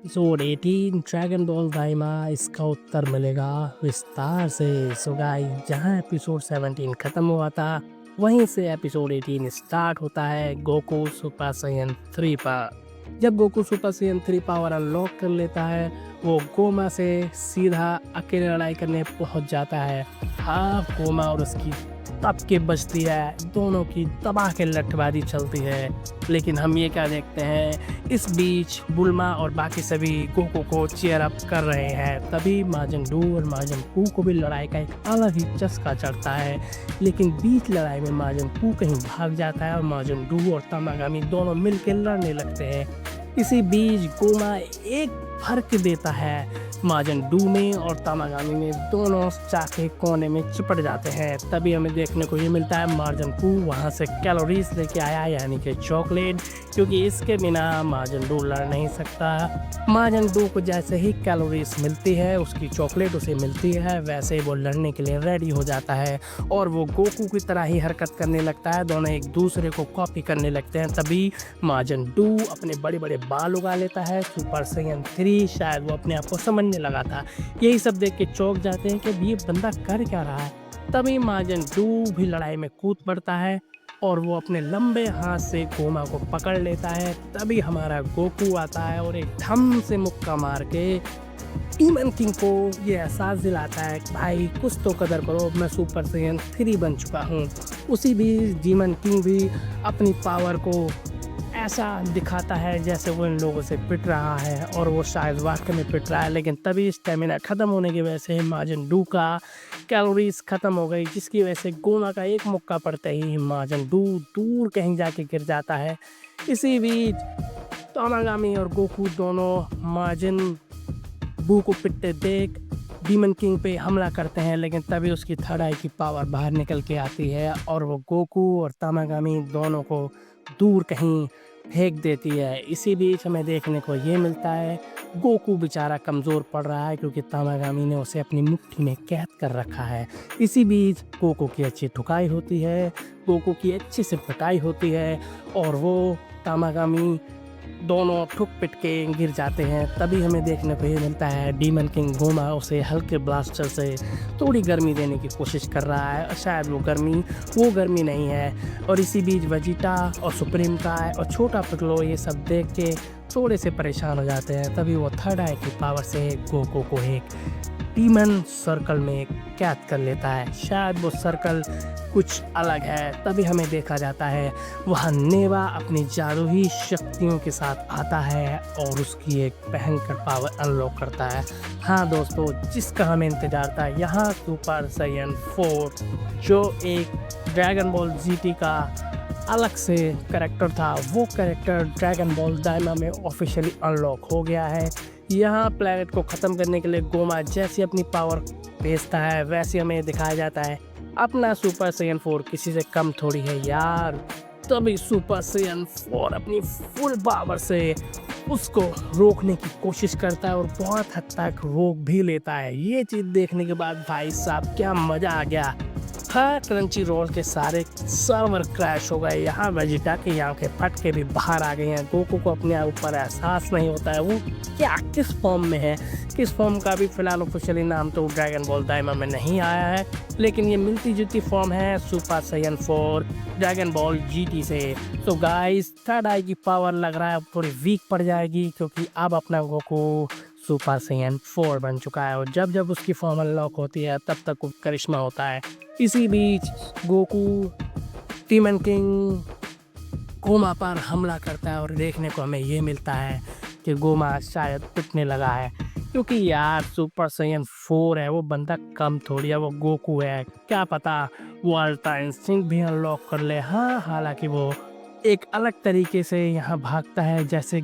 Episode 18 dragon ball दाइमा, इसका उत्तर मिलेगा विस्तार से। सो गाइस, जहां एपिसोड 17 खत्म हुआ था वहीं से एपिसोड 18 स्टार्ट होता है गोकू सुपर साइयन 3 पर। जब गोकू सुपर साइयन 3 पावर अनलॉक कर लेता है, वो गोमा से सीधा अकेले लड़ाई करने पहुंच जाता है। हाँ, गोमा और उसकी तब के बचती है, दोनों की दबा के लठबाजी चलती है। लेकिन हम ये क्या देखते हैं, इस बीच बुल्मा और बाकी सभी गोकू को चीयर अप कर रहे हैं। तभी माजन डू और माजन पू को भी लड़ाई का एक अलग ही चस्का चढ़ता है। लेकिन बीच लड़ाई में माजन पू कहीं भाग जाता है और माजन डू और तमागामी दोनों मिलकर लड़ने लगते हैं। इसी बीच गोमा एक फर्क देता है माजन डू में और तामागामी में, दोनों जाके कोने में चिपट जाते हैं। तभी हमें देखने को ये मिलता है माजन पू वहाँ से कैलोरीज लेके आया, यानी कि चॉकलेट, क्योंकि इसके बिना माजन डू लड़ नहीं सकता। माजन डू को जैसे ही कैलोरीज मिलती है, उसकी चॉकलेट उसे मिलती है, वैसे ही वो लड़ने के लिए रेडी हो जाता है और वो गोकू की तरह ही हरकत करने लगता है। दोनों एक दूसरे को कॉपी करने लगते हैं। तभी माजन डू अपने बड़े बड़े बाल उगा लेता है। सुपर साइयन 3 शायद वो अपने आप को समझने लगा था। यही सब देख के चौंक जाते हैं कि ये बंदा कर क्या रहा है। तभी माजन डू भी लड़ाई में कूद पड़ता है और वो अपने लंबे हाथ से गोमा को पकड़ लेता है। तभी हमारा गोकू आता है और एक धम से मुक्का मार के डीमन किंग को ये एहसास दिलाता है कि भाई कुछ तो कदर करो, मैं सुपर साइयन 3 बन चुका हूँ। उसी बीच डीमन किंग भी अपनी पावर को ऐसा दिखाता है जैसे वो इन लोगों से पिट रहा है, और वो शायद वाकई में पिट रहा है। लेकिन तभी स्टेमिना ख़त्म होने की वजह से माजन डू का कैलोरीज ख़त्म हो गई, जिसकी वजह से गोमा का एक मुक्का पड़ते ही माजन डू दूर कहीं जाके गिर जाता है। इसी बीच तोमागामी और गोकू दोनों माजन बू को पिटते देख डीमन किंग पे हमला करते हैं। लेकिन तभी उसकी थर्ड आई की पावर बाहर निकल के आती है और वो गोकू और तामागामी दोनों को दूर कहीं फेंक देती है। इसी बीच हमें देखने को ये मिलता है गोकू बेचारा कमज़ोर पड़ रहा है, क्योंकि तामागामी ने उसे अपनी मुट्ठी में कैद कर रखा है। इसी बीच गोकू की अच्छी ठुकाई होती है, गोकू की अच्छी से पिटाई होती है और वो तामागामी दोनों ठुक पिट के गिर जाते हैं। तभी हमें देखने को ये मिलता है डीमन किंग गोमा उसे हल्के ब्लास्टर से थोड़ी गर्मी देने की कोशिश कर रहा है, और शायद वो गर्मी नहीं है। और इसी बीच वेजिटा और सुप्रीम काय और छोटा पिकलो ये सब देख के थोड़े से परेशान हो जाते हैं। तभी वो थर्ड आई की पावर से गोकू को एक डीमन सर्कल में कैद कर लेता है। शायद वो सर्कल कुछ अलग है। तभी हमें देखा जाता है वह नेवा अपनी जादुई शक्तियों के साथ आता है और उसकी एक भयंकर पावर अनलॉक करता है। हाँ दोस्तों, जिसका हमें इंतजार था, यहाँ सुपर साइयन 4 जो एक ड्रैगन बॉल जीटी का अलग से कैरेक्टर था, वो कैरेक्टर ड्रैगन बॉल दाइमा में ऑफिशियली अनलॉक हो गया है। यहाँ प्लैनेट को ख़त्म करने के लिए गोमा जैसी अपनी पावर भेजता है, वैसे हमें दिखाया जाता है अपना सुपर साइयन 4 किसी से कम थोड़ी है यार। तभी सुपर साइयन 4 अपनी फुल पावर से उसको रोकने की कोशिश करता है और बहुत हद तक रोक भी लेता है। ये चीज़ देखने के बाद भाई साहब क्या मज़ा आ गया। हाँ, क्रंची रोल के सारे सर्वर क्रैश हो गए। यहाँ वेजिटा की आंखें फट के भी बाहर आ गई हैं। गोकू को अपने ऊपर एहसास नहीं होता है वो क्या किस फॉर्म में है। किस फॉर्म का भी फिलहाल ऑफिशियली नाम तो ड्रैगन बॉल दाइमा में नहीं आया है, लेकिन ये मिलती जुलती फॉर्म है सुपर साइयन 4 ड्रैगन बॉल जीटी से। तो गाइस, थर्ड आई की पावर लग रहा है थोड़ी वीक पड़ जाएगी, क्योंकि अब अपना गोकू सुपर साइयन 4 बन चुका है और जब जब उसकी फॉर्म अनलॉक होती है तब तक वो करिश्मा होता है। इसी बीच गोकू डीमन किंग गोमा पर हमला करता है और देखने को हमें ये मिलता है कि गोमा शायद पिटने लगा है, क्योंकि यार सुपर साइयन 4 है, वो बंदा कम थोड़ी है, वो गोकू है। क्या पता वो अल्ट्रा इंस्टिंक्ट भी अनलॉक कर ले। हाँ, हालांकि वो एक अलग तरीके से यहाँ भागता है, जैसे